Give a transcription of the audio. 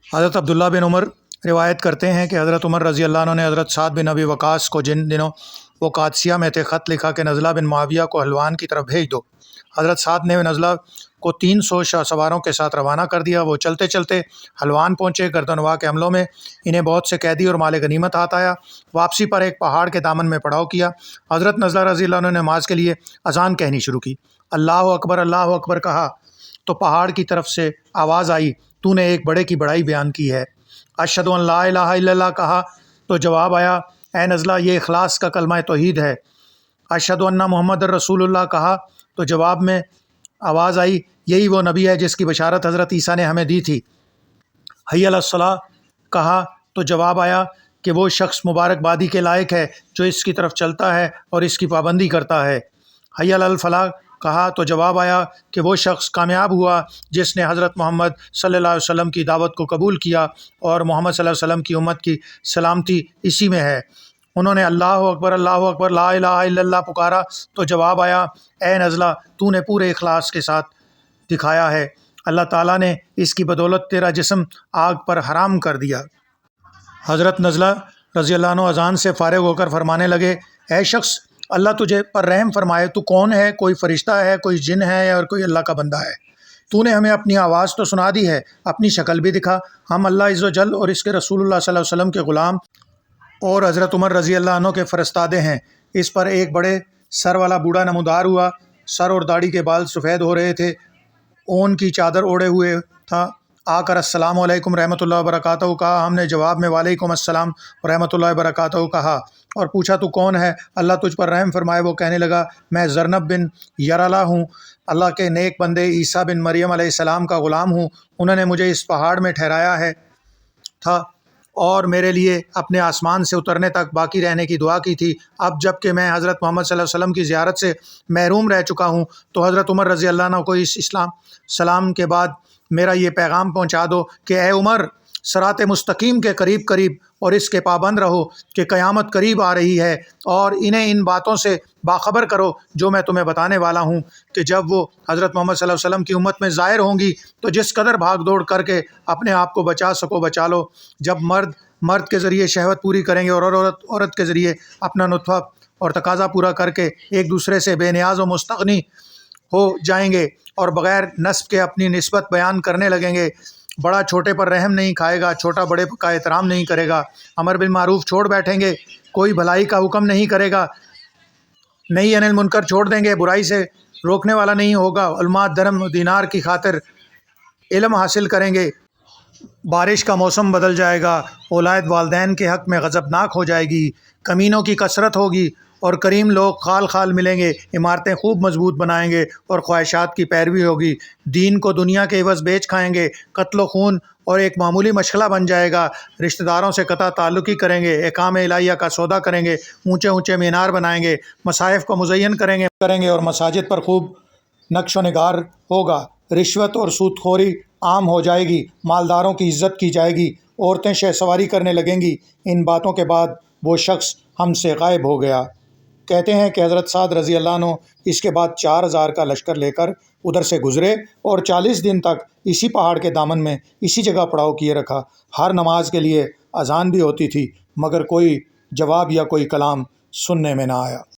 حضرت عبداللہ بن عمر روایت کرتے ہیں کہ حضرت عمر رضی اللہ عنہ نے حضرت سعد بن ابی وقاص کو جن دنوں وہ قادسیہ میں تھے خط لکھا کہ نزلہ بن معاویہ کو حلوان کی طرف بھیج دو۔ حضرت سعد نے نزلہ کو 300 شاہ سواروں کے ساتھ روانہ کر دیا۔ وہ چلتے چلتے حلوان پہنچے۔ گردنوا کے حملوں میں انہیں بہت سے قیدی اور مال غنیمت ہاتھ آیا۔ واپسی پر ایک پہاڑ کے دامن میں پڑاؤ کیا۔ حضرت نزلہ رضی اللہ عنہ نے نماز کے لیے اذان کہنی شروع کی۔ اللہ اکبر کہا تو پہاڑ کی طرف سے آواز آئی، تو نے ایک بڑے کی بڑائی بیان کی ہے۔ اشہد ان لا الہ الا اللہ کہا تو جواب آیا، اے نزلہ یہ اخلاص کا کلمہ توحید ہے۔ اشہد ان محمد رسول اللہ کہا تو جواب میں آواز آئی، یہی وہ نبی ہے جس کی بشارت حضرت عیسیٰ نے ہمیں دی تھی۔ حی علی الصلاۃ کہا تو جواب آیا کہ وہ شخص مبارک بادی کے لائق ہے جو اس کی طرف چلتا ہے اور اس کی پابندی کرتا ہے۔ حی علی الفلاح کہا تو جواب آیا کہ وہ شخص کامیاب ہوا جس نے حضرت محمد صلی اللہ علیہ وسلم کی دعوت کو قبول کیا اور محمد صلی اللہ علیہ وسلم کی امت کی سلامتی اسی میں ہے۔ انہوں نے اللہ اکبر لا الہ الا اللہ پکارا تو جواب آیا، اے نزلہ تو نے پورے اخلاص کے ساتھ دکھایا ہے، اللہ تعالیٰ نے اس کی بدولت تیرا جسم آگ پر حرام کر دیا۔ حضرت نزلہ رضی اللہ عنہ اذان سے فارغ ہو کر فرمانے لگے، اے شخص اللہ تجھے پر رحم فرمائے، تو کون ہے؟ کوئی فرشتہ ہے، کوئی جن ہے اور کوئی اللہ کا بندہ ہے؟ تو نے ہمیں اپنی آواز تو سنا دی ہے، اپنی شکل بھی دکھا۔ ہم اللہ عز و جل اور اس کے رسول اللہ صلی اللہ علیہ وسلم کے غلام اور حضرت عمر رضی اللہ عنہ کے فرستادے ہیں۔ اس پر ایک بڑے سر والا بوڑھا نمودار ہوا۔ سر اور داڑھی کے بال سفید ہو رہے تھے، اون کی چادر اوڑھے ہوئے تھا۔ آ کر السلام علیکم رحمۃ اللہ وبرکاتہ کہا۔ ہم نے جواب میں وعلیکم السلام ورحمۃ اللہ وبرکاتہ کہا اور پوچھا تو کون ہے؟ اللہ تجھ پر رحم فرمائے۔ وہ کہنے لگا، میں زرنب بن یرالہ ہوں، اللہ کے نیک بندے عیسیٰ بن مریم علیہ السلام کا غلام ہوں۔ انہوں نے مجھے اس پہاڑ میں ٹھہرایا تھا اور میرے لیے اپنے آسمان سے اترنے تک باقی رہنے کی دعا کی تھی۔ اب جب کہ میں حضرت محمد صلی اللہ علیہ وسلم کی زیارت سے محروم رہ چکا ہوں تو حضرت عمر رضی اللہ عنہ کو اس سلام کے بعد میرا یہ پیغام پہنچا دو کہ اے عمر، صراط مستقیم کے قریب قریب اور اس کے پابند رہو کہ قیامت قریب آ رہی ہے، اور انہیں ان باتوں سے باخبر کرو جو میں تمہیں بتانے والا ہوں کہ جب وہ حضرت محمد صلی اللہ علیہ وسلم کی امت میں ظاہر ہوں گی تو جس قدر بھاگ دوڑ کر کے اپنے آپ کو بچا سکو بچا لو۔ جب مرد کے ذریعے شہوت پوری کریں گے اور عورت کے ذریعے اپنا نطفہ اور تقاضا پورا کر کے ایک دوسرے سے بے نیاز و مستغنی ہو جائیں گے اور بغیر نسب کے اپنی نسبت بیان کرنے لگیں گے، بڑا چھوٹے پر رحم نہیں کھائے گا، چھوٹا بڑے کا احترام نہیں کرے گا، امر بالمعروف چھوڑ بیٹھیں گے، کوئی بھلائی کا حکم نہیں کرے گا، نہیں انل منکر چھوڑ دیں گے، برائی سے روکنے والا نہیں ہوگا، علماء درم و دینار کی خاطر علم حاصل کریں گے، بارش کا موسم بدل جائے گا، اولاد والدین کے حق میں غضبناک ہو جائے گی، کمینوں کی کثرت ہوگی اور کریم لوگ خال خال ملیں گے، عمارتیں خوب مضبوط بنائیں گے اور خواہشات کی پیروی ہوگی، دین کو دنیا کے عوض بیچ کھائیں گے، قتل و خون اور ایک معمولی مشغلہ بن جائے گا، رشتہ داروں سے قطع تعلقی کریں گے، احکام الہیہ کا سودا کریں گے، اونچے اونچے مینار بنائیں گے، مصاحف کو مزین کریں گے اور مساجد پر خوب نقش و نگار ہوگا، رشوت اور سود خوری عام ہو جائے گی، مالداروں کی عزت کی جائے گی، عورتیں شہ سواری کرنے لگیں گی۔ ان باتوں کے بعد وہ شخص ہم سے غائب ہو گیا۔ کہتے ہیں کہ حضرت سعد رضی اللہ عنہ اس کے بعد 4000 کا لشکر لے کر ادھر سے گزرے اور 40 دن تک اسی پہاڑ کے دامن میں اسی جگہ پڑاؤ کیے رکھا۔ ہر نماز کے لیے اذان بھی ہوتی تھی مگر کوئی جواب یا کوئی کلام سننے میں نہ آیا۔